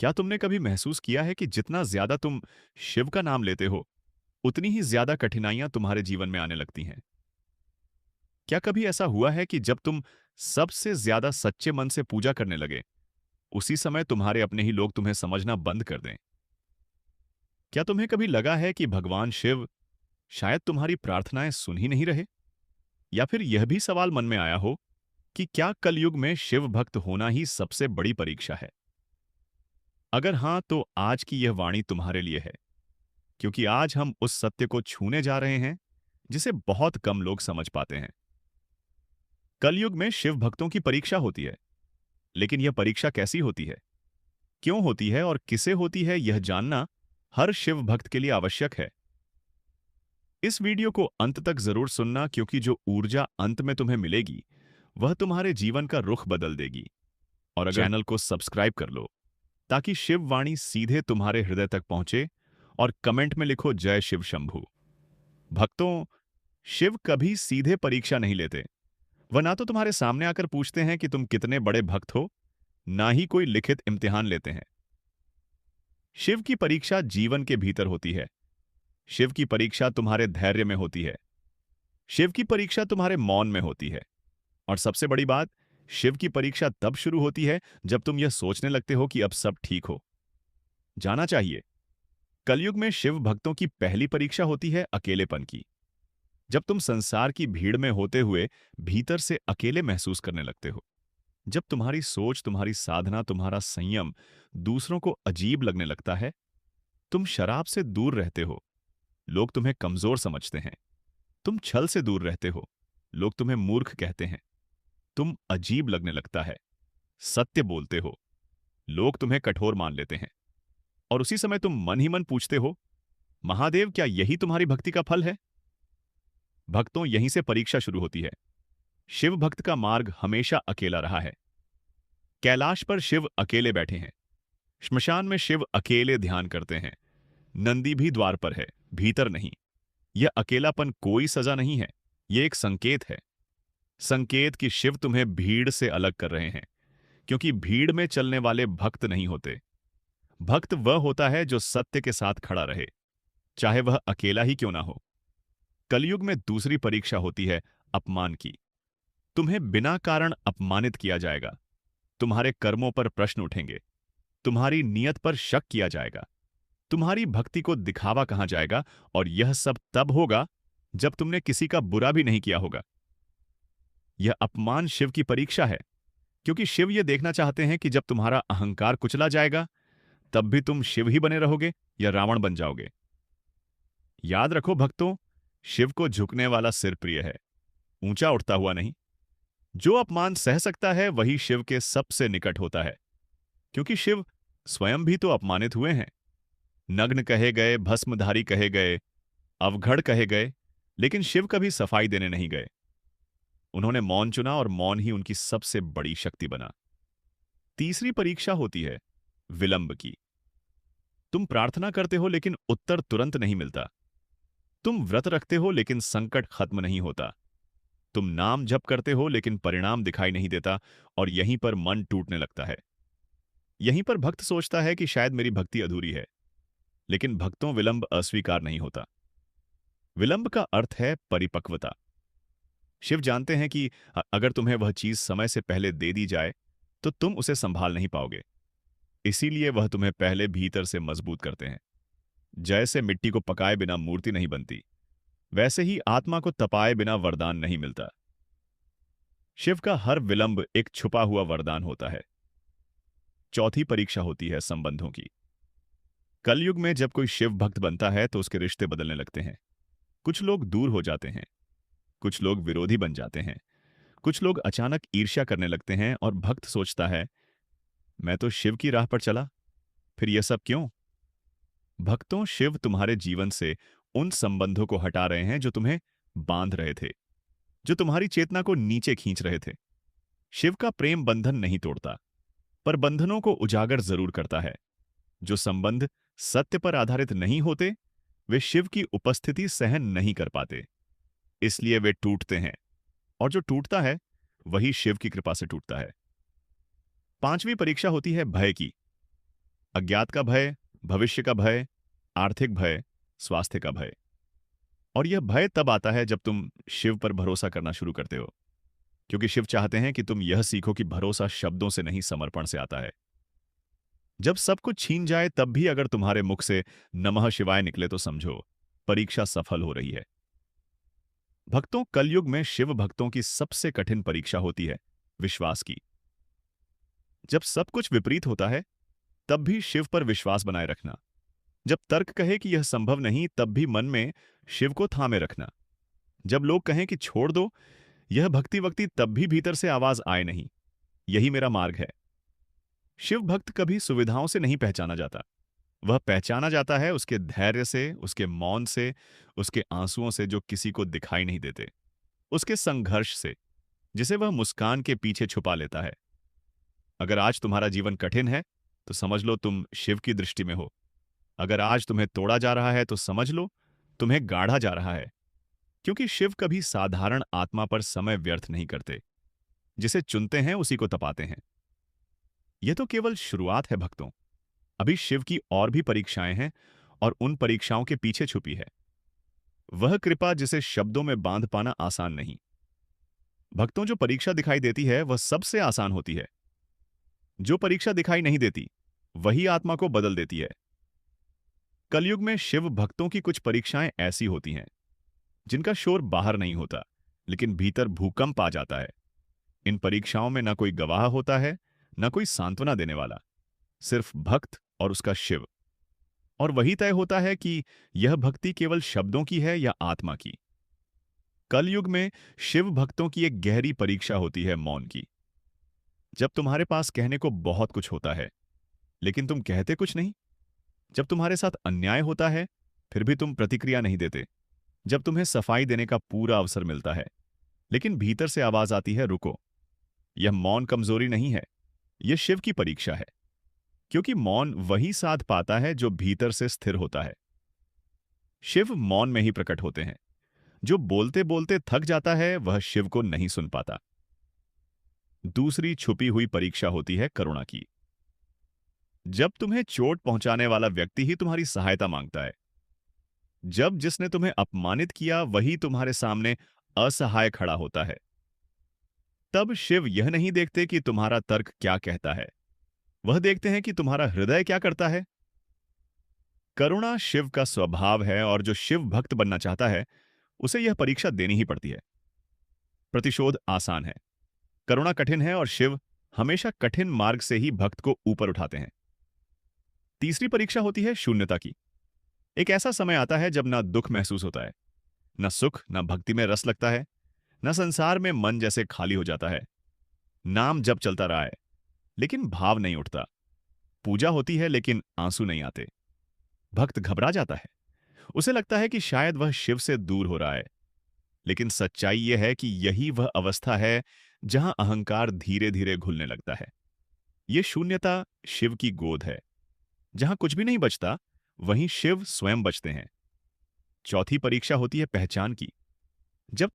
क्या तुमने कभी महसूस किया है कि जितना ज्यादा तुम शिव का नाम लेते हो, उतनी ही ज्यादा कठिनाइयां तुम्हारे जीवन में आने लगती हैं? क्या कभी ऐसा हुआ है कि जब तुम सबसे ज्यादा सच्चे मन से पूजा करने लगे, उसी समय तुम्हारे अपने ही लोग तुम्हें समझना बंद कर दें? क्या तुम्हें कभी लगा है कि भगवान शिव शायद तुम्हारी प्रार्थनाएं सुन ही नहीं रहे? या फिर यह भी सवाल मन में आया हो कि क्या कलयुग में शिव भक्त होना ही सबसे बड़ी परीक्षा है? अगर हां, तो आज की यह वाणी तुम्हारे लिए है, क्योंकि आज हम उस सत्य को छूने जा रहे हैं जिसे बहुत कम लोग समझ पाते हैं। कलयुग में शिव भक्तों की परीक्षा होती है, लेकिन यह परीक्षा कैसी होती है, क्यों होती है और किसे होती है, यह जानना हर शिव भक्त के लिए आवश्यक है। इस वीडियो को अंत तक जरूर सुनना, क्योंकि जो ऊर्जा अंत में तुम्हें मिलेगी वह तुम्हारे जीवन का रुख बदल देगी। और अगर चैनल को सब्सक्राइब कर लो ताकि शिव वाणी सीधे तुम्हारे हृदय तक पहुंचे, और कमेंट में लिखो जय शिव शंभू। भक्तों, शिव कभी सीधे परीक्षा नहीं लेते। वह ना तो तुम्हारे सामने आकर पूछते हैं कि तुम कितने बड़े भक्त हो, ना ही कोई लिखित इम्तिहान लेते हैं। शिव की परीक्षा जीवन के भीतर होती है। शिव की परीक्षा तुम्हारे धैर्य में होती है। शिव की परीक्षा तुम्हारे मौन में होती है। और सबसे बड़ी बात, शिव की परीक्षा तब शुरू होती है जब तुम यह सोचने लगते हो कि अब सब ठीक हो। जाना चाहिए, कलयुग में शिव भक्तों की पहली परीक्षा होती है अकेलेपन की। जब तुम संसार की भीड़ में होते हुए भीतर से अकेले महसूस करने लगते हो, जब तुम्हारी सोच, तुम्हारी साधना, तुम्हारा संयम दूसरों को अजीब लगने लगता है, तुम शराब से दूर रहते हो, लोग तुम्हें कमजोर समझते हैं। तुम छल से दूर रहते हो, लोग तुम्हें मूर्ख कहते हैं। तुम अजीब लगने लगता है, सत्य बोलते हो, लोग तुम्हें कठोर मान लेते हैं। और उसी समय तुम मन ही मन पूछते हो, महादेव, क्या यही तुम्हारी भक्ति का फल है? भक्तों, यहीं से परीक्षा शुरू होती है। शिव भक्त का मार्ग हमेशा अकेला रहा है। कैलाश पर शिव अकेले बैठे हैं। श्मशान में शिव अकेले ध्यान करते हैं। नंदी भी द्वार पर है, भीतर नहीं। यह अकेलापन कोई सजा नहीं है, यह एक संकेत है। संकेत कि शिव तुम्हें भीड़ से अलग कर रहे हैं, क्योंकि भीड़ में चलने वाले भक्त नहीं होते। भक्त वह होता है जो सत्य के साथ खड़ा रहे, चाहे वह अकेला ही क्यों ना हो। कलयुग में दूसरी परीक्षा होती है अपमान की। तुम्हें बिना कारण अपमानित किया जाएगा। तुम्हारे कर्मों पर प्रश्न उठेंगे। तुम्हारी नियत पर शक किया जाएगा। तुम्हारी भक्ति को दिखावा कहा जाएगा, और यह सब तब होगा जब तुमने किसी का बुरा भी नहीं किया होगा। यह अपमान शिव की परीक्षा है, क्योंकि शिव यह देखना चाहते हैं कि जब तुम्हारा अहंकार कुचला जाएगा, तब भी तुम शिव ही बने रहोगे या रावण बन जाओगे। याद रखो भक्तों, शिव को झुकने वाला सिर प्रिय है, ऊंचा उठता हुआ नहीं। जो अपमान सह सकता है वही शिव के सबसे निकट होता है, क्योंकि शिव स्वयं भी तो अपमानित हुए हैं। नग्न कहे गए, भस्मधारी कहे गए, अवघड़ कहे गए, लेकिन शिव कभी सफाई देने नहीं गए। उन्होंने मौन चुना, और मौन ही उनकी सबसे बड़ी शक्ति बना। तीसरी परीक्षा होती है विलंब की। तुम प्रार्थना करते हो, लेकिन उत्तर तुरंत नहीं मिलता। तुम व्रत रखते हो, लेकिन संकट खत्म नहीं होता। तुम नाम जप करते हो, लेकिन परिणाम दिखाई नहीं देता, और यहीं पर मन टूटने लगता है। यहीं पर भक्त सोचता है कि शायद मेरी भक्ति अधूरी है। लेकिन भक्तों, विलंब अस्वीकार नहीं होता। विलंब का अर्थ है परिपक्वता। शिव जानते हैं कि अगर तुम्हें वह चीज समय से पहले दे दी जाए, तो तुम उसे संभाल नहीं पाओगे। इसीलिए वह तुम्हें पहले भीतर से मजबूत करते हैं। जैसे मिट्टी को पकाए बिना मूर्ति नहीं बनती, वैसे ही आत्मा को तपाए बिना वरदान नहीं मिलता। शिव का हर विलंब एक छुपा हुआ वरदान होता है। चौथी परीक्षा होती है संबंधों की। कलयुग में जब कोई शिव भक्त बनता है तो उसके रिश्ते बदलने लगते हैं। कुछ लोग दूर हो जाते हैं, कुछ लोग विरोधी बन जाते हैं, कुछ लोग अचानक ईर्ष्या करने लगते हैं, और भक्त सोचता है, मैं तो शिव की राह पर चला, फिर यह सब क्यों? भक्तों, शिव तुम्हारे जीवन से उन संबंधों को हटा रहे हैं जो तुम्हें बांध रहे थे, जो तुम्हारी चेतना को नीचे खींच रहे थे। शिव का प्रेम बंधन नहीं तोड़ता, पर बंधनों को उजागर जरूर करता है। जो संबंध सत्य पर आधारित नहीं होते, वे शिव की उपस्थिति सहन नहीं कर पाते, इसलिए वे टूटते हैं। और जो टूटता है वही शिव की कृपा से टूटता है। पांचवी परीक्षा होती है भय की। अज्ञात का भय, भविष्य का भय, आर्थिक भय, स्वास्थ्य का भय। और यह भय तब आता है जब तुम शिव पर भरोसा करना शुरू करते हो, क्योंकि शिव चाहते हैं कि तुम यह सीखो कि भरोसा शब्दों से नहीं, समर्पण से आता है। जब सब कुछ छीन जाए तब भी अगर तुम्हारे मुख से नमः शिवाय निकले तो समझो परीक्षा सफल हो रही है। भक्तों, कलयुग में शिव भक्तों की सबसे कठिन परीक्षा होती है विश्वास की। जब सब कुछ विपरीत होता है तब भी शिव पर विश्वास बनाए रखना। जब तर्क कहे कि यह संभव नहीं तब भी मन में शिव को थामे रखना। जब लोग कहें कि छोड़ दो यह भक्ति वक्ति तब भी भीतर से आवाज आए नहीं, यही मेरा मार्ग है। शिव भक्त कभी सुविधाओं से नहीं पहचाना जाता। वह पहचाना जाता है उसके धैर्य से, उसके मौन से, उसके आंसुओं से जो किसी को दिखाई नहीं देते, उसके संघर्ष से जिसे वह मुस्कान के पीछे छुपा लेता है। अगर आज तुम्हारा जीवन कठिन है तो समझ लो तुम शिव की दृष्टि में हो। अगर आज तुम्हें तोड़ा जा रहा है तो समझ लो तुम्हें गाढ़ा जा रहा है। क्योंकि शिव कभी साधारण आत्मा पर समय व्यर्थ नहीं करते। जिसे चुनते हैं उसी को तपाते हैं। यह तो केवल शुरुआत है भक्तों। अभी शिव की और भी परीक्षाएं हैं और उन परीक्षाओं के पीछे छुपी है वह कृपा जिसे शब्दों में बांध पाना आसान नहीं। भक्तों, जो परीक्षा दिखाई देती है वह सबसे आसान होती है। जो परीक्षा दिखाई नहीं देती वही आत्मा को बदल देती है। कलयुग में शिव भक्तों की कुछ परीक्षाएं ऐसी होती हैं जिनका शोर बाहर नहीं होता, लेकिन भीतर भूकंप आ जाता है। इन परीक्षाओं में ना कोई गवाह होता है, ना कोई सांत्वना देने वाला, सिर्फ भक्त और उसका शिव। और वही तय होता है कि यह भक्ति केवल शब्दों की है या आत्मा की। कलयुग में शिव भक्तों की एक गहरी परीक्षा होती है मौन की। जब तुम्हारे पास कहने को बहुत कुछ होता है लेकिन तुम कहते कुछ नहीं। जब तुम्हारे साथ अन्याय होता है फिर भी तुम प्रतिक्रिया नहीं देते। जब तुम्हें सफाई देने का पूरा अवसर मिलता है लेकिन भीतर से आवाज आती है रुको। यह मौन कमजोरी नहीं है, यह शिव की परीक्षा है। क्योंकि मौन वही साध पाता है जो भीतर से स्थिर होता है। शिव मौन में ही प्रकट होते हैं। जो बोलते बोलते थक जाता है वह शिव को नहीं सुन पाता। दूसरी छुपी हुई परीक्षा होती है करुणा की। जब तुम्हें चोट पहुंचाने वाला व्यक्ति ही तुम्हारी सहायता मांगता है, जब जिसने तुम्हें अपमानित किया वही तुम्हारे सामने असहाय खड़ा होता है, तब शिव यह नहीं देखते कि तुम्हारा तर्क क्या कहता है, वह देखते हैं कि तुम्हारा हृदय क्या करता है। करुणा शिव का स्वभाव है और जो शिव भक्त बनना चाहता है उसे यह परीक्षा देनी ही पड़ती है। प्रतिशोध आसान है, करुणा कठिन है और शिव हमेशा कठिन मार्ग से ही भक्त को ऊपर उठाते हैं। तीसरी परीक्षा होती है शून्यता की। एक ऐसा समय आता है जब ना दुख महसूस होता है, ना सुख, ना भक्ति में रस लगता है, ना संसार में मन जैसे खाली हो जाता है। नाम जब चलता रहा है लेकिन भाव नहीं उठता। पूजा होती है लेकिन आंसू नहीं आते। भक्त घबरा जाता है। उसे लगता है कि शायद वह शिव से दूर हो रहा है। लेकिन सच्चाई यह है कि यही वह अवस्था है जहां अहंकार धीरे धीरे घुलने लगता है। यह शून्यता शिव की गोद है। जहां कुछ भी नहीं बचता वहीं शिव स्वयं बचते हैं। चौथी परीक्षा होती है पहचान की। जब